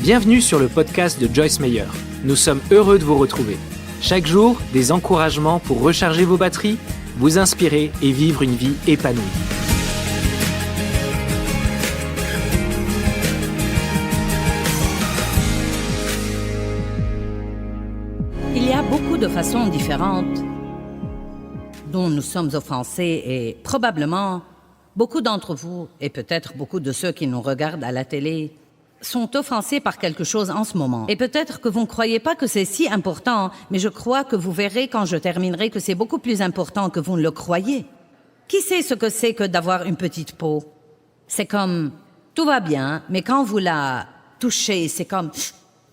Bienvenue sur le podcast de Joyce Meyer. Nous sommes heureux de vous retrouver. Chaque jour, des encouragements pour recharger vos batteries, vous inspirer et vivre une vie épanouie. Il y a beaucoup de façons différentes dont nous sommes offensés et probablement beaucoup d'entre vous, et peut-être beaucoup de ceux qui nous regardent à la télé, sont offensés par quelque chose en ce moment. Et peut-être que vous ne croyez pas que c'est si important, mais je crois que vous verrez quand je terminerai que c'est beaucoup plus important que vous ne le croyez. Qui sait ce que c'est que d'avoir une petite peau? C'est comme, tout va bien, mais quand vous la touchez, c'est comme...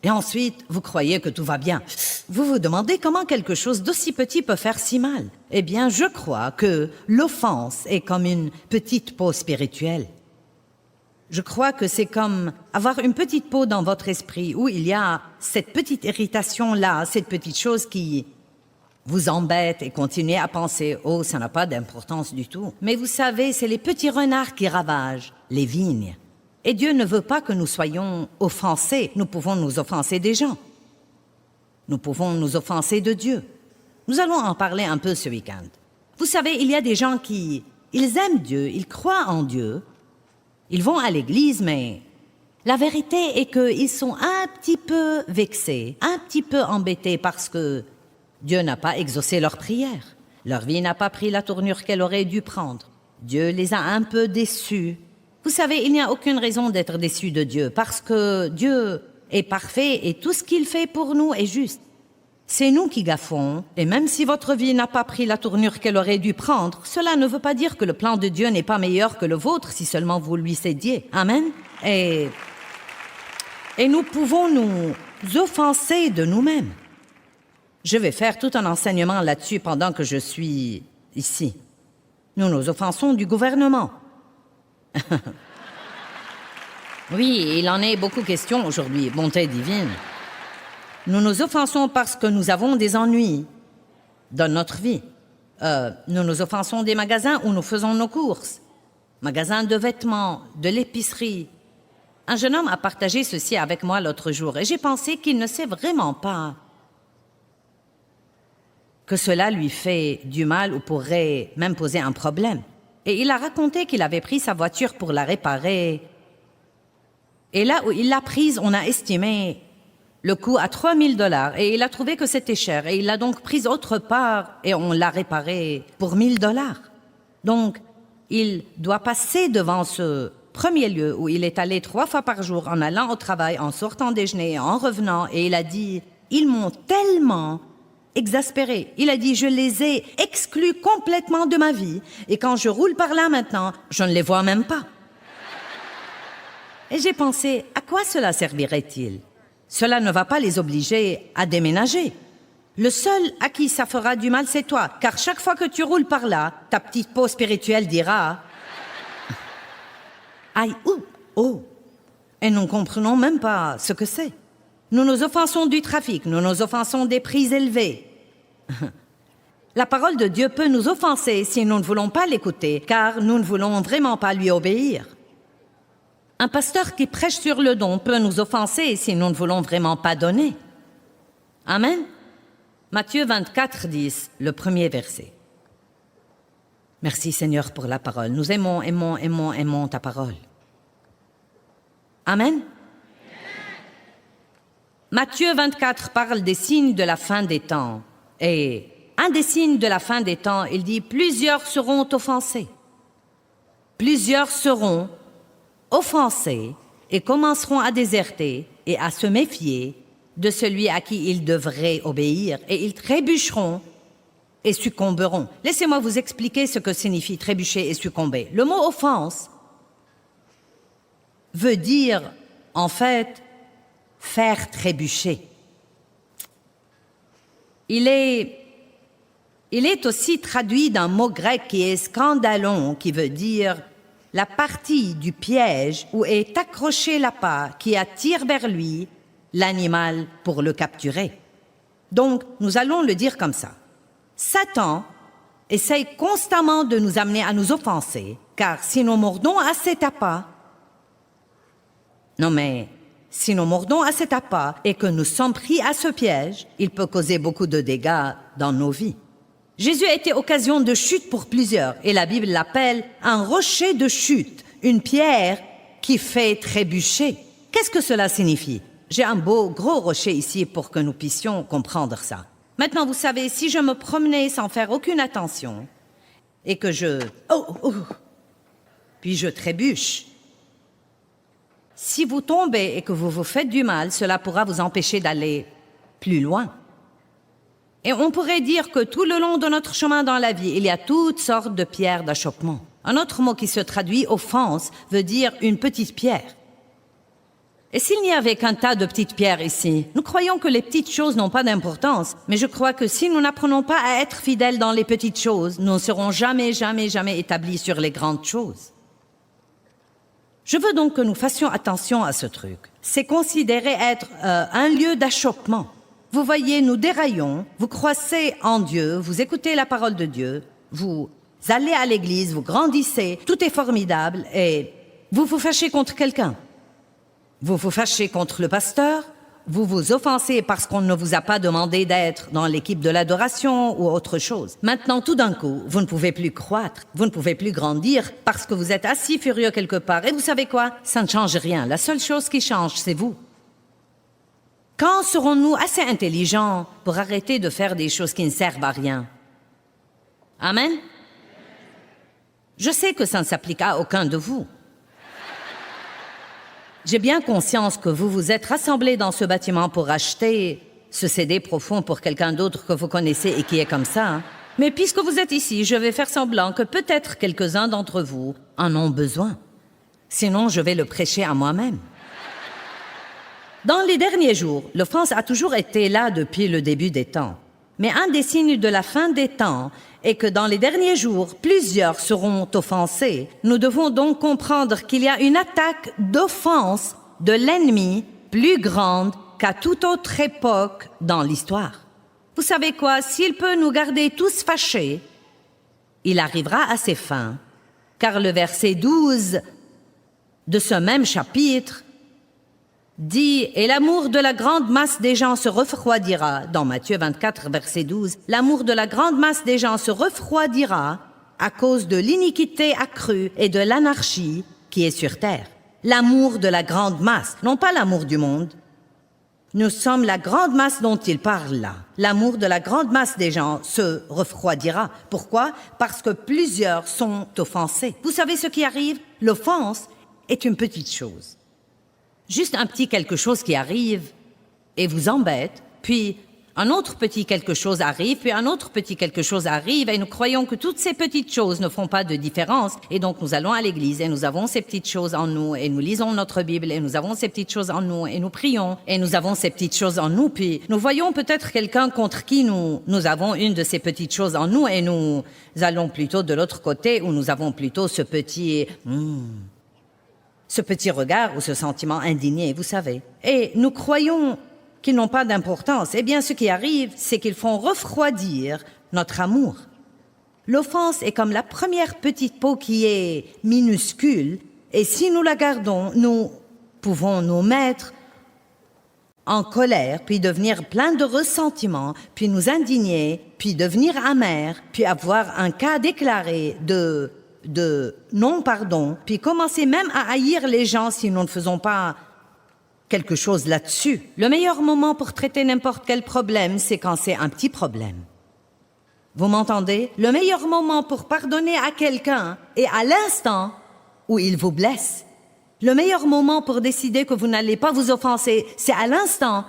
Et ensuite, vous croyez que tout va bien. Vous vous demandez comment quelque chose d'aussi petit peut faire si mal. Eh bien, je crois que l'offense est comme une petite peau spirituelle. Je crois que c'est comme avoir une petite peau dans votre esprit où il y a cette petite irritation-là, cette petite chose qui vous embête et continuez à penser « Oh, ça n'a pas d'importance du tout ». Mais vous savez, c'est les petits renards qui ravagent les vignes. Et Dieu ne veut pas que nous soyons offensés. Nous pouvons nous offenser des gens. Nous pouvons nous offenser de Dieu. Nous allons en parler un peu ce week-end. Vous savez, il y a des gens ils aiment Dieu, ils croient en Dieu, ils vont à l'église, mais la vérité est qu'ils sont un petit peu vexés, un petit peu embêtés parce que Dieu n'a pas exaucé leurs prières. Leur vie n'a pas pris la tournure qu'elle aurait dû prendre. Dieu les a un peu déçus. Vous savez, il n'y a aucune raison d'être déçu de Dieu parce que Dieu est parfait et tout ce qu'il fait pour nous est juste. C'est nous qui gaffons, et même si votre vie n'a pas pris la tournure qu'elle aurait dû prendre, cela ne veut pas dire que le plan de Dieu n'est pas meilleur que le vôtre si seulement vous lui cédiez. Amen. Et nous pouvons nous offenser de nous-mêmes. Je vais faire tout un enseignement là-dessus pendant que je suis ici. Nous nous offensons du gouvernement. Oui, il en est beaucoup question aujourd'hui, bonté divine. Nous nous offensons parce que nous avons des ennuis dans notre vie. Nous nous offensons des magasins où nous faisons nos courses. Magasins de vêtements, de l'épicerie. Un jeune homme a partagé ceci avec moi l'autre jour et j'ai pensé qu'il ne sait vraiment pas que cela lui fait du mal ou pourrait même poser un problème. Et il a raconté qu'il avait pris sa voiture pour la réparer. Et là où il l'a prise, on a estimé le coût à $3 000 et il a trouvé que c'était cher. Et il l'a donc prise autre part et on l'a réparée pour $1 000. Donc, il doit passer devant ce premier lieu où il est allé 3 fois par jour en allant au travail, en sortant déjeuner, en revenant. Et il a dit, ils m'ont tellement exaspéré. Il a dit, je les ai exclus complètement de ma vie. Et quand je roule par là maintenant, je ne les vois même pas. Et j'ai pensé, à quoi cela servirait-il? Cela ne va pas les obliger à déménager. Le seul à qui ça fera du mal, c'est toi. Car chaque fois que tu roules par là, ta petite peau spirituelle dira « Aïe, ouh, oh !» Et nous ne comprenons même pas ce que c'est. Nous nous offensons du trafic, nous nous offensons des prix élevés. La parole de Dieu peut nous offenser si nous ne voulons pas l'écouter, car nous ne voulons vraiment pas lui obéir. Un pasteur qui prêche sur le don peut nous offenser si nous ne voulons vraiment pas donner. Amen. Matthieu 24, 10, le premier verset. Merci Seigneur pour la parole. Nous aimons ta parole. Amen. Matthieu 24 parle des signes de la fin des temps. Et un des signes de la fin des temps, il dit « Plusieurs seront offensés. Plusieurs seront offensés et commenceront à déserter et à se méfier de celui à qui ils devraient obéir, et ils trébucheront et succomberont. » Laissez-moi vous expliquer ce que signifie trébucher et succomber. Le mot « offense » veut dire, en fait, faire trébucher. Il est aussi traduit d'un mot grec qui est scandalon, qui veut dire la partie du piège où est accroché l'appât qui attire vers lui l'animal pour le capturer. Donc, nous allons le dire comme ça. Satan essaye constamment de nous amener à nous offenser, car si nous mordons à cet appât, non mais Si nous mordons à cet appât et que nous sommes pris à ce piège, il peut causer beaucoup de dégâts dans nos vies. Jésus a été occasion de chute pour plusieurs et la Bible l'appelle un rocher de chute, une pierre qui fait trébucher. Qu'est-ce que cela signifie? J'ai un beau gros rocher ici pour que nous puissions comprendre ça. Maintenant, vous savez, si je me promenais sans faire aucune attention et que puis je trébuche. Si vous tombez et que vous vous faites du mal, cela pourra vous empêcher d'aller plus loin. Et on pourrait dire que tout le long de notre chemin dans la vie, il y a toutes sortes de pierres d'achoppement. Un autre mot qui se traduit offense veut dire une petite pierre. Et s'il n'y avait qu'un tas de petites pierres ici, nous croyons que les petites choses n'ont pas d'importance, mais je crois que si nous n'apprenons pas à être fidèles dans les petites choses, nous ne serons jamais établis sur les grandes choses. Je veux donc que nous fassions attention à ce truc. C'est considéré être un lieu d'achoppement. Vous voyez, nous déraillons, vous croissez en Dieu, vous écoutez la parole de Dieu, vous allez à l'église, vous grandissez, tout est formidable et vous vous fâchez contre quelqu'un. Vous vous fâchez contre le pasteur, vous vous offensez parce qu'on ne vous a pas demandé d'être dans l'équipe de l'adoration ou autre chose. Maintenant, tout d'un coup, vous ne pouvez plus croître, vous ne pouvez plus grandir parce que vous êtes assis furieux quelque part. Et vous savez quoi? Ça ne change rien. La seule chose qui change, c'est vous. Quand serons-nous assez intelligents pour arrêter de faire des choses qui ne servent à rien? Amen? Je sais que ça ne s'applique à aucun de vous. J'ai bien conscience que vous vous êtes rassemblés dans ce bâtiment pour acheter ce CD profond pour quelqu'un d'autre que vous connaissez et qui est comme ça. Hein? Mais puisque vous êtes ici, je vais faire semblant que peut-être quelques-uns d'entre vous en ont besoin. Sinon, je vais le prêcher à moi-même. Dans les derniers jours, l'offense a toujours été là depuis le début des temps. Mais un des signes de la fin des temps est que dans les derniers jours, plusieurs seront offensés. Nous devons donc comprendre qu'il y a une attaque d'offense de l'ennemi plus grande qu'à toute autre époque dans l'histoire. Vous savez quoi? S'il peut nous garder tous fâchés, il arrivera à ses fins, car le verset 12 de ce même chapitre dit « Et l'amour de la grande masse des gens se refroidira » dans Matthieu 24, verset 12. « L'amour de la grande masse des gens se refroidira à cause de l'iniquité accrue et de l'anarchie qui est sur terre. » L'amour de la grande masse, non pas l'amour du monde. Nous sommes la grande masse dont il parle là. L'amour de la grande masse des gens se refroidira. Pourquoi? Parce que plusieurs sont offensés. Vous savez ce qui arrive? L'offense est une petite chose. Juste un petit quelque chose qui arrive et vous embête, puis un autre petit quelque chose arrive, puis un autre petit quelque chose arrive, et nous croyons que toutes ces petites choses ne font pas de différence, et donc nous allons à l'église, et nous avons ces petites choses en nous, et nous lisons notre Bible, et nous avons ces petites choses en nous, et nous prions, et nous avons ces petites choses en nous, puis nous voyons peut-être quelqu'un contre qui nous avons une de ces petites choses en nous, et nous allons plutôt de l'autre côté, où nous avons plutôt ce petit regard ou ce sentiment indigné, vous savez. Et nous croyons qu'ils n'ont pas d'importance. Eh bien, ce qui arrive, c'est qu'ils font refroidir notre amour. L'offense est comme la première petite peau qui est minuscule, et si nous la gardons, nous pouvons nous mettre en colère, puis devenir plein de ressentiment, puis nous indigner, puis devenir amers, puis avoir un cas déclaré de non-pardon, puis commencer même à haïr les gens si nous ne faisons pas quelque chose là-dessus. Le meilleur moment pour traiter n'importe quel problème, c'est quand c'est un petit problème. Vous m'entendez? Le meilleur moment pour pardonner à quelqu'un est à l'instant où il vous blesse. Le meilleur moment pour décider que vous n'allez pas vous offenser, c'est à l'instant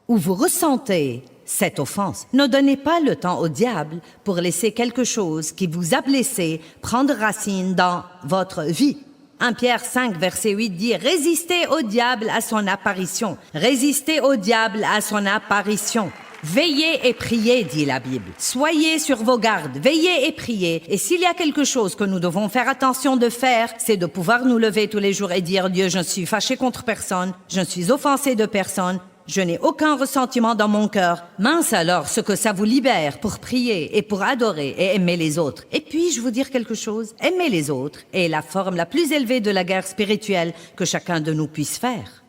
où vous ressentez cette offense. Ne donnez pas le temps au diable pour laisser quelque chose qui vous a blessé prendre racine dans votre vie. 1 Pierre 5, verset 8 dit « Résistez au diable à son apparition. Résistez au diable à son apparition. Veillez et priez, dit la Bible. Soyez sur vos gardes, veillez et priez. Et s'il y a quelque chose que nous devons faire attention de faire, c'est de pouvoir nous lever tous les jours et dire « Dieu, je ne suis fâché contre personne, je ne suis offensé de personne. » Je n'ai aucun ressentiment dans mon cœur. Mince alors ce que ça vous libère pour prier et pour adorer et aimer les autres. Et puis-je vous dire quelque chose? Aimer les autres est la forme la plus élevée de la guerre spirituelle que chacun de nous puisse faire.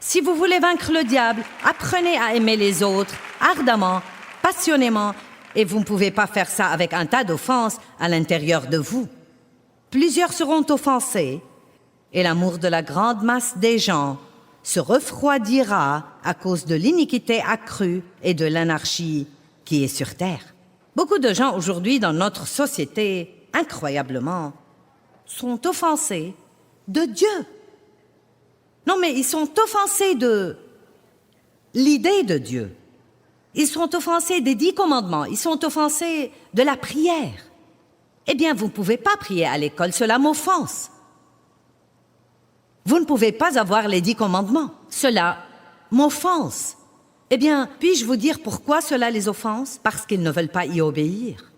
Si vous voulez vaincre le diable, apprenez à aimer les autres ardemment, passionnément, et vous ne pouvez pas faire ça avec un tas d'offenses à l'intérieur de vous. Plusieurs seront offensés, et l'amour de la grande masse des gens se refroidira à cause de l'iniquité accrue et de l'anarchie qui est sur terre. Beaucoup de gens aujourd'hui dans notre société, incroyablement, sont offensés de Dieu. Non, mais ils sont offensés de l'idée de Dieu. Ils sont offensés des 10 commandements. Ils sont offensés de la prière. Eh bien, vous ne pouvez pas prier à l'école, cela m'offense. Vous ne pouvez pas avoir les 10 commandements, cela m'offense. Eh bien, puis-je vous dire pourquoi cela les offense? Parce qu'ils ne veulent pas y obéir.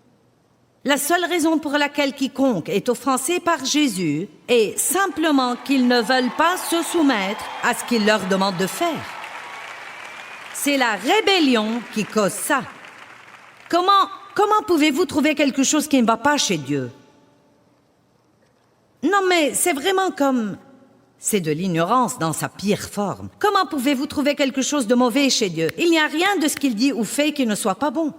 La seule raison pour laquelle quiconque est offensé par Jésus est simplement qu'ils ne veulent pas se soumettre à ce qu'il leur demande de faire. C'est la rébellion qui cause ça. Comment pouvez-vous trouver quelque chose qui ne va pas chez Dieu? Non, mais c'est vraiment comme... C'est de l'ignorance dans sa pire forme. Comment pouvez-vous trouver quelque chose de mauvais chez Dieu? Il n'y a rien de ce qu'il dit ou fait qui ne soit pas bon.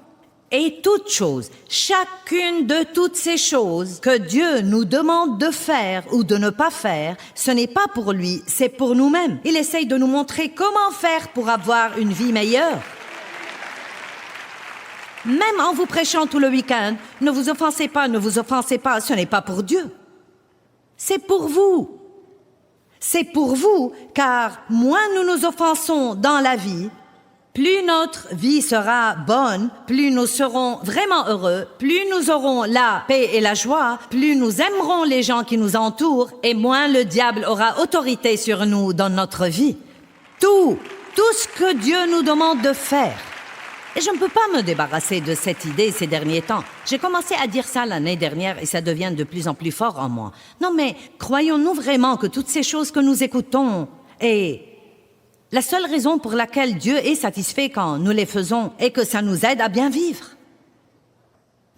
Et toute chose, chacune de toutes ces choses que Dieu nous demande de faire ou de ne pas faire, ce n'est pas pour lui, c'est pour nous-mêmes. Il essaye de nous montrer comment faire pour avoir une vie meilleure. Même en vous prêchant tout le week-end, ne vous offensez pas, ce n'est pas pour Dieu. C'est pour vous. C'est pour vous, car moins nous nous offensons dans la vie, plus notre vie sera bonne, plus nous serons vraiment heureux, plus nous aurons la paix et la joie, plus nous aimerons les gens qui nous entourent et moins le diable aura autorité sur nous dans notre vie. Tout ce que Dieu nous demande de faire. Et je ne peux pas me débarrasser de cette idée ces derniers temps. J'ai commencé à dire ça l'année dernière et ça devient de plus en plus fort en moi. Non mais, croyons-nous vraiment que toutes ces choses que nous écoutons et la seule raison pour laquelle Dieu est satisfait quand nous les faisons est que ça nous aide à bien vivre?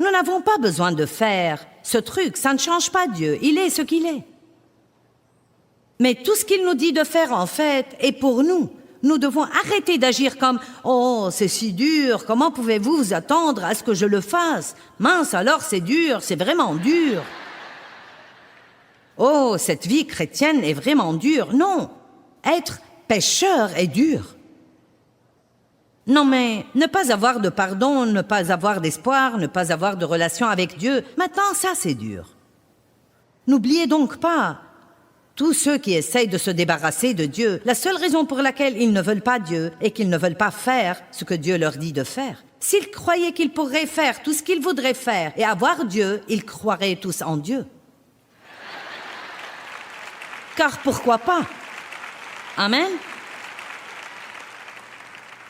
Nous n'avons pas besoin de faire ce truc, ça ne change pas Dieu, il est ce qu'il est. Mais tout ce qu'il nous dit de faire en fait est pour nous. Nous devons arrêter d'agir comme « Oh, c'est si dur, comment pouvez-vous vous attendre à ce que je le fasse? Mince, alors c'est dur, c'est vraiment dur. » Oh, cette vie chrétienne est vraiment dure. Non, être pécheur est dur. Non mais, ne pas avoir de pardon, ne pas avoir d'espoir, ne pas avoir de relation avec Dieu, maintenant ça c'est dur. N'oubliez donc pas, tous ceux qui essayent de se débarrasser de Dieu, la seule raison pour laquelle ils ne veulent pas Dieu est qu'ils ne veulent pas faire ce que Dieu leur dit de faire. S'ils croyaient qu'ils pourraient faire tout ce qu'ils voudraient faire et avoir Dieu, ils croiraient tous en Dieu. Car pourquoi pas? Amen.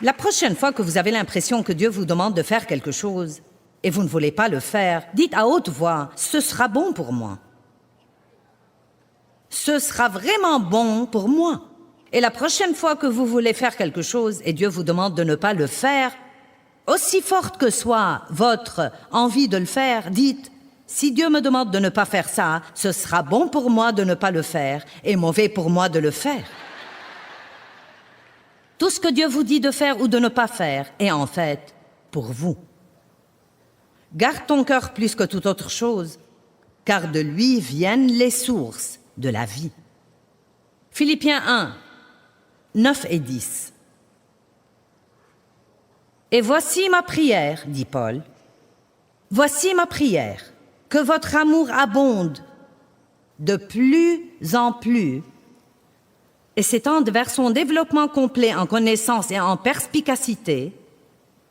La prochaine fois que vous avez l'impression que Dieu vous demande de faire quelque chose et vous ne voulez pas le faire, dites à haute voix, « Ce sera bon pour moi. » Ce sera vraiment bon pour moi. Et la prochaine fois que vous voulez faire quelque chose et Dieu vous demande de ne pas le faire, aussi forte que soit votre envie de le faire, dites, si Dieu me demande de ne pas faire ça, ce sera bon pour moi de ne pas le faire et mauvais pour moi de le faire. Tout ce que Dieu vous dit de faire ou de ne pas faire est en fait pour vous. Garde ton cœur plus que toute autre chose, car de lui viennent les sources de la vie. Philippiens 1, 9 et 10. Et voici ma prière, dit Paul, voici ma prière, que votre amour abonde de plus en plus et s'étende vers son développement complet en connaissance et en perspicacité,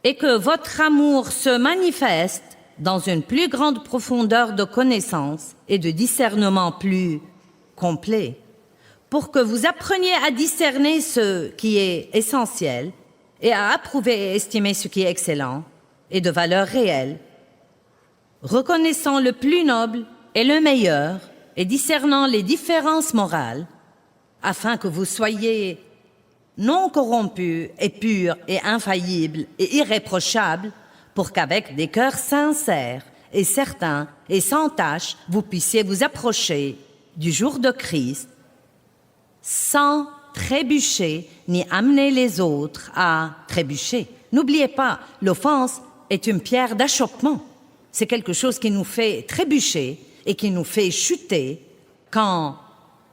et que votre amour se manifeste dans une plus grande profondeur de connaissance et de discernement plus complet, pour que vous appreniez à discerner ce qui est essentiel et à approuver et estimer ce qui est excellent et de valeur réelle, reconnaissant le plus noble et le meilleur et discernant les différences morales, afin que vous soyez non corrompus et purs et infaillibles et irréprochables, pour qu'avec des cœurs sincères et certains et sans tache, vous puissiez vous approcher du jour de Christ sans trébucher ni amener les autres à trébucher. N'oubliez pas, l'offense est une pierre d'achoppement. C'est quelque chose qui nous fait trébucher et qui nous fait chuter quand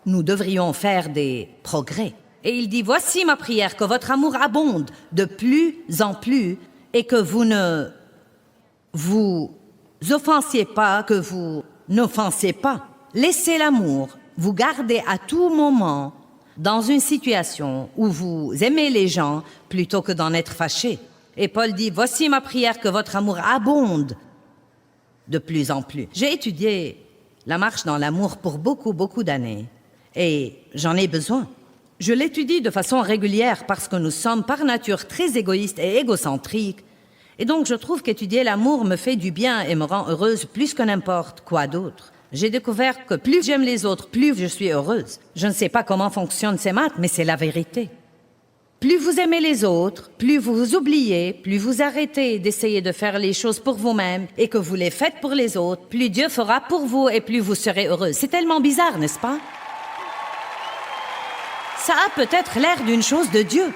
nous devrions faire des progrès. Et il dit, voici ma prière, que votre amour abonde de plus en plus et que vous ne vous offensiez pas, que vous n'offensiez pas. Laissez l'amour vous garder à tout moment dans une situation où vous aimez les gens plutôt que d'en être fâché. Et Paul dit, voici ma prière, que votre amour abonde de plus en plus. J'ai étudié la marche dans l'amour pour beaucoup d'années et j'en ai besoin. Je l'étudie de façon régulière parce que nous sommes par nature très égoïstes et égocentriques. Et donc je trouve qu'étudier l'amour me fait du bien et me rend heureuse plus que n'importe quoi d'autre. J'ai découvert que plus j'aime les autres, plus je suis heureuse. Je ne sais pas comment fonctionnent ces maths, mais c'est la vérité. Plus vous aimez les autres, plus vous vous oubliez, plus vous arrêtez d'essayer de faire les choses pour vous-même et que vous les faites pour les autres, plus Dieu fera pour vous et plus vous serez heureuse. C'est tellement bizarre, n'est-ce pas? Ça a peut-être l'air d'une chose de Dieu.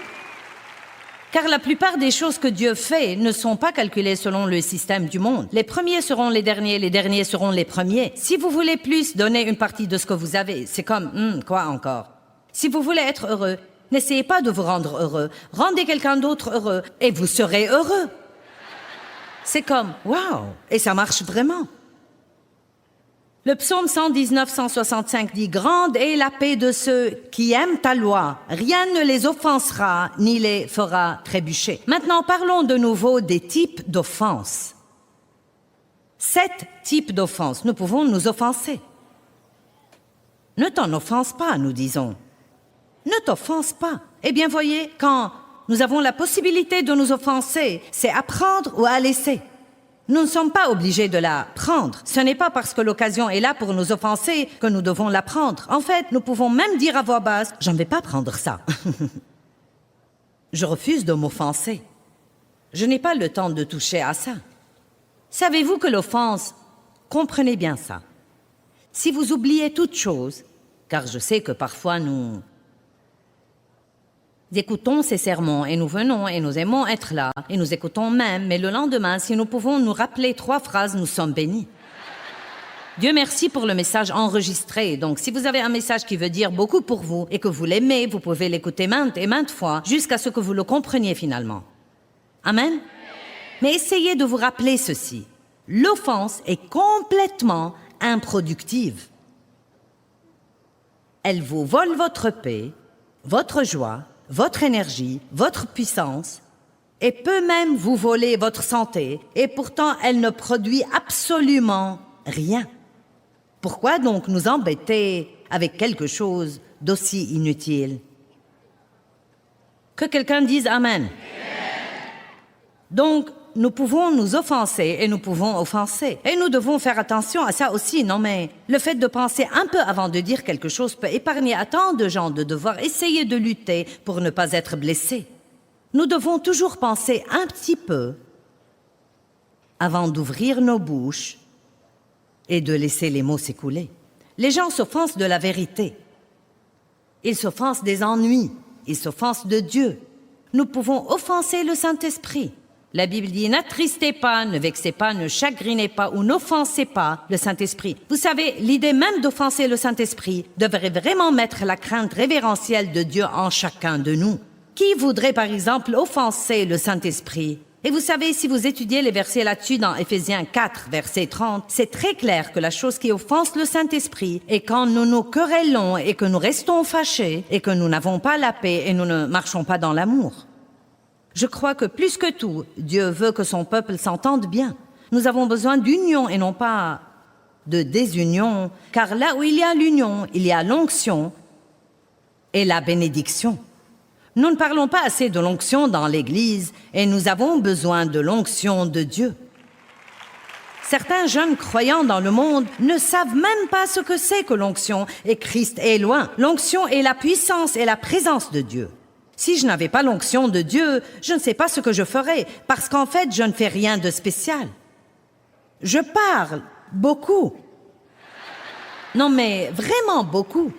Car la plupart des choses que Dieu fait ne sont pas calculées selon le système du monde. Les premiers seront les derniers seront les premiers. Si vous voulez plus, donnez une partie de ce que vous avez. C'est comme, quoi encore? Si vous voulez être heureux, n'essayez pas de vous rendre heureux. Rendez quelqu'un d'autre heureux et vous serez heureux. C'est comme, waouh! Et ça marche vraiment. Le psaume 119-165 dit « Grande est la paix de ceux qui aiment ta loi. Rien ne les offensera ni les fera trébucher. » Maintenant, parlons de nouveau des types d'offenses. 7 types d'offenses. Nous pouvons nous offenser. Ne t'en offense pas, nous disons. Ne t'offense pas. Eh bien, voyez, quand nous avons la possibilité de nous offenser, c'est à prendre ou à laisser. Nous ne sommes pas obligés de la prendre. Ce n'est pas parce que l'occasion est là pour nous offenser que nous devons la prendre. En fait, nous pouvons même dire à voix basse, « Je ne vais pas prendre ça. » Je refuse de m'offenser. Je n'ai pas le temps de toucher à ça. Savez-vous que l'offense, comprenez bien ça. Si vous oubliez toute chose, car je sais que parfois nous écoutons ces sermons et nous venons et nous aimons être là et nous écoutons même, mais le lendemain, si nous pouvons nous rappeler 3 phrases, nous sommes bénis. Dieu merci pour le message enregistré. Donc, si vous avez un message qui veut dire beaucoup pour vous et que vous l'aimez, vous pouvez l'écouter maintes et maintes fois jusqu'à ce que vous le compreniez finalement. Amen? Mais essayez de vous rappeler ceci. L'offense est complètement improductive. Elle vous vole votre paix, votre joie, votre énergie, votre puissance, et peut même vous voler votre santé, et pourtant elle ne produit absolument rien. Pourquoi donc nous embêter avec quelque chose d'aussi inutile? Que quelqu'un dise Amen. Donc, nous pouvons nous offenser et nous pouvons offenser. Et nous devons faire attention à ça aussi, non mais le fait de penser un peu avant de dire quelque chose peut épargner à tant de gens de devoir essayer de lutter pour ne pas être blessés. Nous devons toujours penser un petit peu avant d'ouvrir nos bouches et de laisser les mots s'écouler. Les gens s'offensent de la vérité. Ils s'offensent des ennuis. Ils s'offensent de Dieu. Nous pouvons offenser le Saint-Esprit. La Bible dit, n'attristez pas, ne vexez pas, ne chagrinez pas ou n'offensez pas le Saint-Esprit. Vous savez, l'idée même d'offenser le Saint-Esprit devrait vraiment mettre la crainte révérentielle de Dieu en chacun de nous. Qui voudrait par exemple offenser le Saint-Esprit? Et vous savez, si vous étudiez les versets là-dessus dans Éphésiens 4, verset 30, c'est très clair que la chose qui offense le Saint-Esprit est quand nous nous querellons et que nous restons fâchés et que nous n'avons pas la paix et nous ne marchons pas dans l'amour. Je crois que plus que tout, Dieu veut que son peuple s'entende bien. Nous avons besoin d'union et non pas de désunion, car là où il y a l'union, il y a l'onction et la bénédiction. Nous ne parlons pas assez de l'onction dans l'Église et nous avons besoin de l'onction de Dieu. Certains jeunes croyants dans le monde ne savent même pas ce que c'est que l'onction et Christ est loin. L'onction est la puissance et la présence de Dieu. Si je n'avais pas l'onction de Dieu, je ne sais pas ce que je ferais, parce qu'en fait, je ne fais rien de spécial. Je parle beaucoup. Non, mais vraiment beaucoup.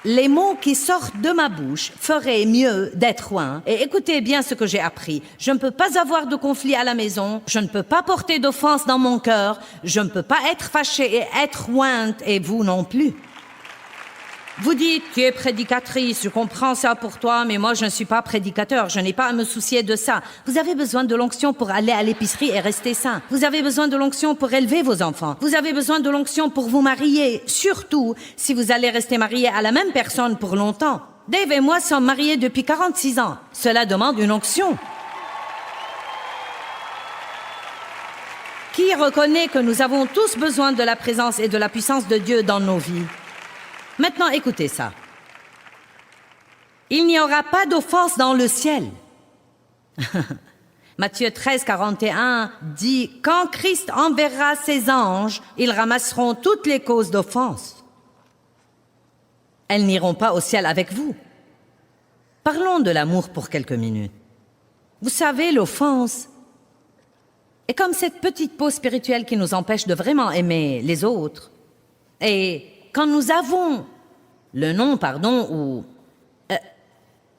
les mots qui sortent de ma bouche feraient mieux d'être loin. Et écoutez bien ce que j'ai appris. Je ne peux pas avoir de conflit à la maison. Je ne peux pas porter d'offense dans mon cœur. Je ne peux pas être fâchée et être ointe, et vous non plus. Vous dites, tu es prédicatrice, je comprends ça pour toi, mais moi je ne suis pas prédicateur, je n'ai pas à me soucier de ça. Vous avez besoin de l'onction pour aller à l'épicerie et rester sain. Vous avez besoin de l'onction pour élever vos enfants. Vous avez besoin de l'onction pour vous marier, surtout si vous allez rester marié à la même personne pour longtemps. Dave et moi sommes mariés depuis 46 ans. Cela demande une onction. Qui reconnaît que nous avons tous besoin de la présence et de la puissance de Dieu dans nos vies? Maintenant, écoutez ça. Il n'y aura pas d'offense dans le ciel. Matthieu 13, 41 dit « Quand Christ enverra ses anges, ils ramasseront toutes les causes d'offense. Elles n'iront pas au ciel avec vous. » Parlons de l'amour pour quelques minutes. Vous savez, l'offense est comme cette petite peau spirituelle qui nous empêche de vraiment aimer les autres. Et quand nous avons le non-pardon ou...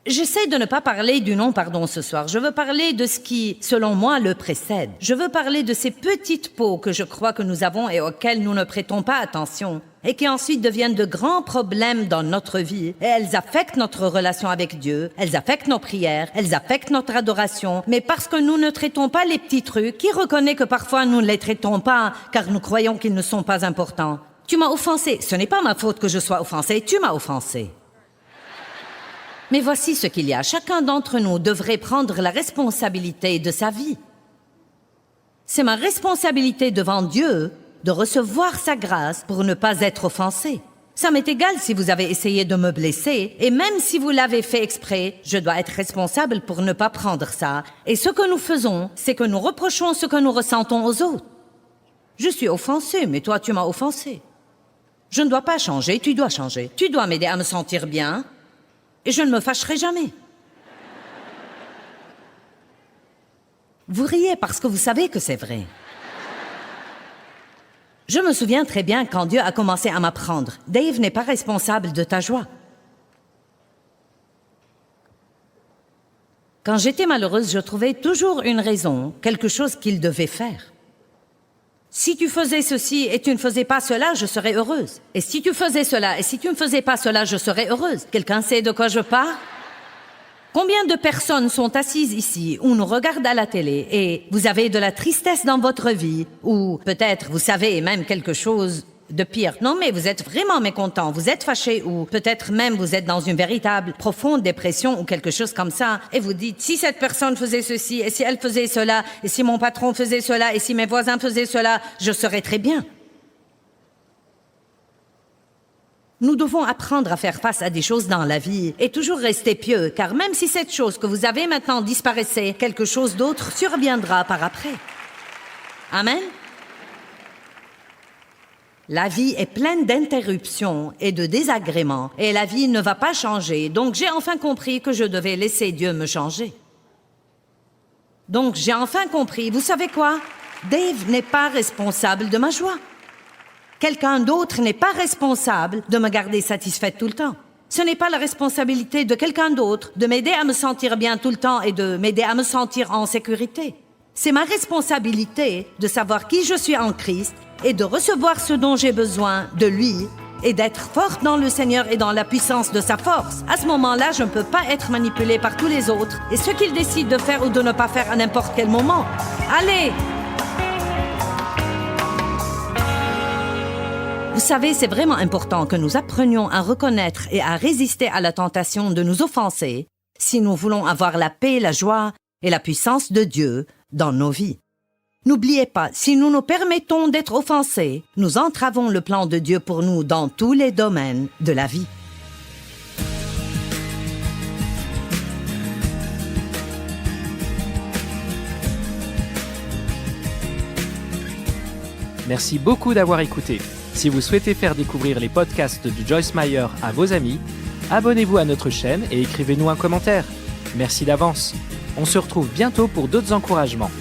J'essaie de ne pas parler du non-pardon ce soir. Je veux parler de ce qui, selon moi, le précède. Je veux parler de ces petites peaux que je crois que nous avons et auxquelles nous ne prêtons pas attention et qui ensuite deviennent de grands problèmes dans notre vie. Et elles affectent notre relation avec Dieu, elles affectent nos prières, elles affectent notre adoration. Mais parce que nous ne traitons pas les petits trucs, qui reconnaît que parfois nous ne les traitons pas car nous croyons qu'ils ne sont pas importants? Tu m'as offensé. Ce n'est pas ma faute que je sois offensé. Tu m'as offensé. Mais voici ce qu'il y a. Chacun d'entre nous devrait prendre la responsabilité de sa vie. C'est ma responsabilité devant Dieu de recevoir sa grâce pour ne pas être offensé. Ça m'est égal si vous avez essayé de me blesser, et même si vous l'avez fait exprès, je dois être responsable pour ne pas prendre ça. Et ce que nous faisons, c'est que nous reprochons ce que nous ressentons aux autres. Je suis offensé, mais toi, tu m'as offensé. Je ne dois pas changer, tu dois changer. Tu dois m'aider à me sentir bien, et je ne me fâcherai jamais. Vous riez parce que vous savez que c'est vrai. Je me souviens très bien quand Dieu a commencé à m'apprendre. Dave n'est pas responsable de ta joie. Quand j'étais malheureuse, je trouvais toujours une raison, quelque chose qu'il devait faire. Si tu faisais ceci et tu ne faisais pas cela, je serais heureuse. Et si tu faisais cela et si tu ne faisais pas cela, je serais heureuse. Quelqu'un sait de quoi je parle? Combien de personnes sont assises ici ou nous regardent à la télé et vous avez de la tristesse dans votre vie ou peut-être vous savez même quelque chose de pire. Non, mais vous êtes vraiment mécontent, vous êtes fâché ou peut-être même vous êtes dans une véritable profonde dépression ou quelque chose comme ça et vous dites si cette personne faisait ceci et si elle faisait cela et si mon patron faisait cela et si mes voisins faisaient cela, je serais très bien. Nous devons apprendre à faire face à des choses dans la vie et toujours rester pieux, car même si cette chose que vous avez maintenant disparaissait, quelque chose d'autre surviendra par après. Amen. La vie est pleine d'interruptions et de désagréments, et la vie ne va pas changer, donc j'ai enfin compris que je devais laisser Dieu me changer. Donc j'ai enfin compris, vous savez quoi? Dave n'est pas responsable de ma joie. Quelqu'un d'autre n'est pas responsable de me garder satisfaite tout le temps. Ce n'est pas la responsabilité de quelqu'un d'autre de m'aider à me sentir bien tout le temps et de m'aider à me sentir en sécurité. C'est ma responsabilité de savoir qui je suis en Christ et de recevoir ce dont j'ai besoin de lui et d'être forte dans le Seigneur et dans la puissance de sa force. À ce moment-là, je ne peux pas être manipulée par tous les autres et ce qu'ils décident de faire ou de ne pas faire à n'importe quel moment. Allez! Vous savez, c'est vraiment important que nous apprenions à reconnaître et à résister à la tentation de nous offenser si nous voulons avoir la paix, la joie et la puissance de Dieu dans nos vies. N'oubliez pas, si nous nous permettons d'être offensés, nous entravons le plan de Dieu pour nous dans tous les domaines de la vie. Merci beaucoup d'avoir écouté. Si vous souhaitez faire découvrir les podcasts de Joyce Meyer à vos amis, abonnez-vous à notre chaîne et écrivez-nous un commentaire. Merci d'avance. On se retrouve bientôt pour d'autres encouragements.